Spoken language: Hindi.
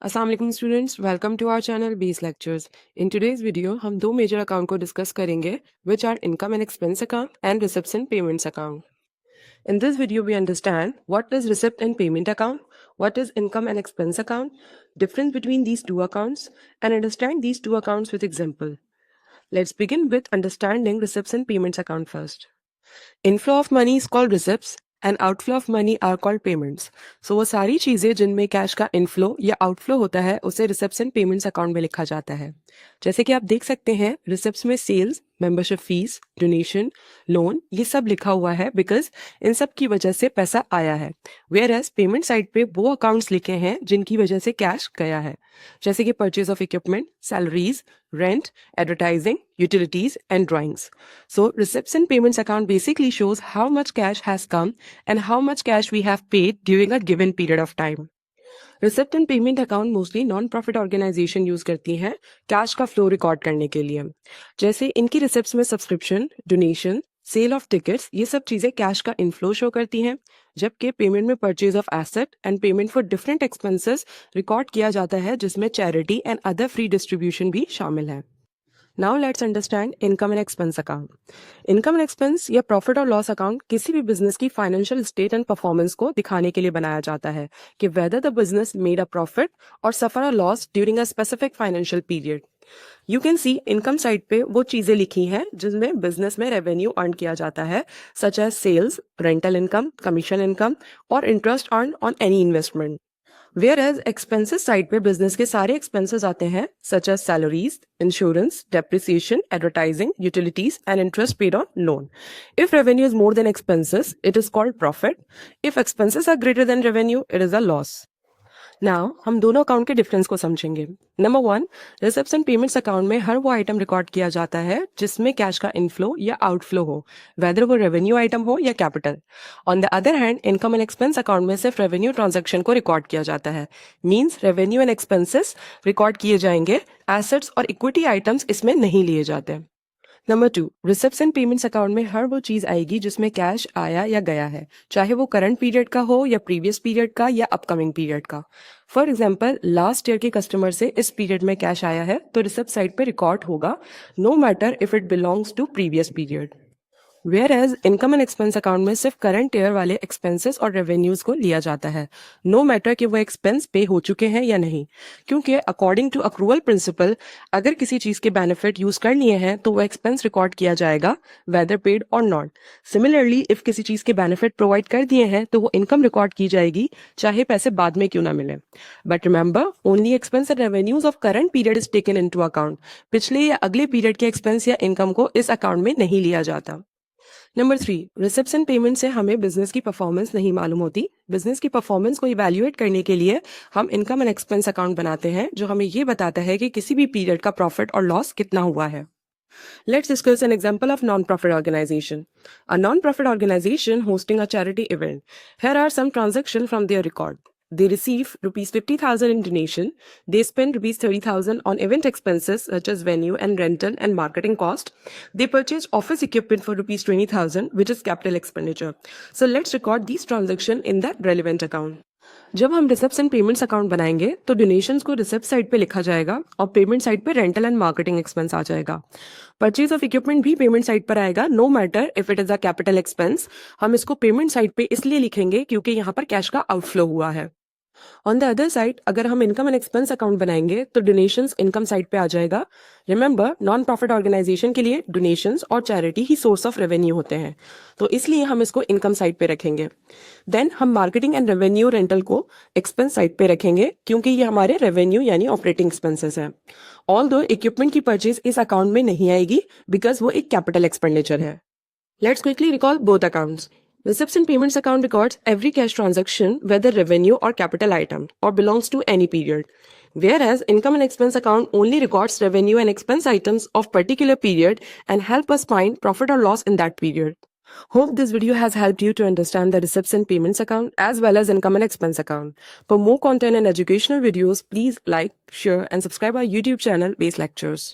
अस्सलाम वालेकुम students, welcome to our channel base lectures. In today's video हम दो मेजर अकाउंट को डिस्कस करेंगे which are income and expense account and receipts and payments account. In this video, we understand what is receipt and payment account, what is income and expense account, difference between these two accounts, and understand these two accounts with example. Let's begin with understanding receipts and payments account first. Inflow of money is called receipts and outflow of money are called payments. So वो सारी चीज़ें जिनमें कैश का इनफ्लो या आउटफ्लो होता है उसे रिसिप्ट्स एंड पेमेंट्स अकाउंट में लिखा जाता है। जैसे कि आप देख सकते हैं रिसिप्ट्स में sales, membership fees, donation, loan ये सब लिखा हुआ है बिकॉज इन सब की वजह से पैसा आया है। वेयर एज पेमेंट साइड पे वो अकाउंट्स लिखे हैं जिनकी वजह से कैश गया है, जैसे कि purchase of equipment, salaries, rent, advertising, utilities, and drawings. So receipts and payments account basically shows how much cash has come and how much cash we have paid during a given period of time. Receipt and payment account mostly non profit organisation use करती हैं कैश का फ्लो रिकॉर्ड करने के लिए। जैसे इनकी रिसिप्ट्स में subscription, donation, sale of tickets ये सब चीजें कैश का इनफ्लो शो करती हैं, जबकि पेमेंट में purchase of asset and payment for different expenses record किया जाता है जिसमें charity and other free distribution भी शामिल है। Now let's understand income and expense account. Income and expense या प्रॉफिट और लॉस अकाउंट किसी भी बिजनेस की फाइनेंशियल स्टेट एंड परफॉर्मेंस को दिखाने के लिए बनाया जाता है कि whether the business made a profit और suffer a loss during a specific financial period. You can see income side पे वो चीजें लिखी हैं जिसमें बिजनेस में रेवेन्यू अर्न किया जाता है, such as sales, rental income, commission income और interest earn on any investment. Where as expenses side पे बिजनेस के सारे एक्सपेंसेस आते हैं such as salaries, insurance, depreciation, advertising, utilities and interest paid on loan. If revenue is more than expenses it is called profit. If expenses are greater than revenue it is a loss. Now हम दोनों अकाउंट के डिफरेंस को समझेंगे। Number 1, receipts and payments account में हर वो आइटम रिकॉर्ड किया जाता है जिसमें कैश का इनफ्लो या आउटफ्लो हो, वेदर वो रेवेन्यू आइटम हो या capital. On the other hand income and expense account में सिर्फ रेवेन्यू ट्रांजैक्शन को रिकॉर्ड किया जाता है, means revenue and expenses record किए जाएंगे, एसेट्स और इक्विटी आइटम्स इसमें नहीं लिए जाते। Number 2, receipts and payments account में हर वो चीज आएगी जिसमें कैश आया या गया है, चाहे वो करंट पीरियड का हो या प्रीवियस पीरियड का या अपकमिंग पीरियड का। फॉर एग्जाम्पल लास्ट ईयर के कस्टमर से इस पीरियड में कैश आया है तो रिसिप्ट साइड पे रिकॉर्ड होगा, no matter if it belongs to previous period. Whereas income and expense account में सिर्फ करंट ईयर वाले एक्सपेंसेस और रेवेन्यूज को लिया जाता है, नो मैटर कि वो एक्सपेंस पे हो चुके हैं या नहीं, क्योंकि अकॉर्डिंग टू अक्रूवल प्रिंसिपल अगर किसी चीज के बेनिफिट यूज कर लिए हैं तो वो एक्सपेंस रिकॉर्ड किया जाएगा वेदर पेड और नॉट। सिमिलरली इफ किसी चीज के बेनिफिट प्रोवाइड कर दिए हैं तो वो इनकम रिकॉर्ड की जाएगी चाहे पैसे बाद में क्यों ना मिले। But remember only expense and revenues of current period is taken into account. पिछले या अगले पीरियड के एक्सपेंस या इनकम को इस अकाउंट में नहीं लिया जाता। नंबर 3, रिसिप्ट्स एंड पेमेंट से हमें बिजनेस की परफॉर्मेंस नहीं मालूम होती। बिजनेस की परफॉर्मेंस को इवैल्यूएट करने के लिए हम इनकम एंड एक्सपेंस अकाउंट बनाते हैं जो हमें ये बताता है कि किसी भी पीरियड का प्रॉफिट और लॉस कितना हुआ है। Let's discuss an example of non-profit organization. A non-profit organization hosting a charity event. Here are some transactions from their record. They receive rupees 50,000 in donation. They spend rupees 30,000 on event expenses such as venue and rental and marketing cost. They purchase office equipment for rupees 20,000, which is capital expenditure. So let's record these transactions in that relevant account. जब हम रिसिप्ट्स एंड पेमेंट्स अकाउंट बनाएंगे तो डोनेशंस को रिसिप्ट साइड पे लिखा जाएगा और पेमेंट साइड पे रेंटल एंड मार्केटिंग एक्सपेंस आ जाएगा। परचेज ऑफ इक्विपमेंट भी पेमेंट साइड पर आएगा, no matter if it is a capital expense. हम इसको पेमेंट साइड पे इसलिए लिखेंगे क्योंकि यहाँ पर कैश का आउटफ्लो हुआ है। ऑन द अदर साइड अगर हम इनकम एंड एक्सपेंस अकाउंट बनाएंगे तो डोनेशंस इनकम साइड पे आ जाएगा। रिमेंबर नॉन प्रॉफिट ऑर्गेनाइजेशन के लिए डोनेशंस और charity he source of revenue होते हैं, तो इसलिए हम इसको इनकम साइड पे रखेंगे। देन हम मार्केटिंग एंड रेवेन्यू रेंटल को एक्सपेंस साइड पे रखेंगे क्योंकि ये हमारे रेवेन्यू यानी ऑपरेटिंग एक्सपेंसेस है। ऑल्दो इक्विपमेंट की परचेज इस अकाउंट में नहीं आएगी बिकॉज वो एक कैपिटल एक्सपेंडिचर है। Let's quickly recall both accounts. Receipts and payments account records every cash transaction, whether revenue or capital item, or belongs to any period. Whereas income and expense account only records revenue and expense items of particular period and help us find profit or loss in that period. Hope this video has helped you to understand the receipts and payments account as well as income and expense account. For more content and educational videos, please like, share and subscribe our YouTube channel Base Lectures.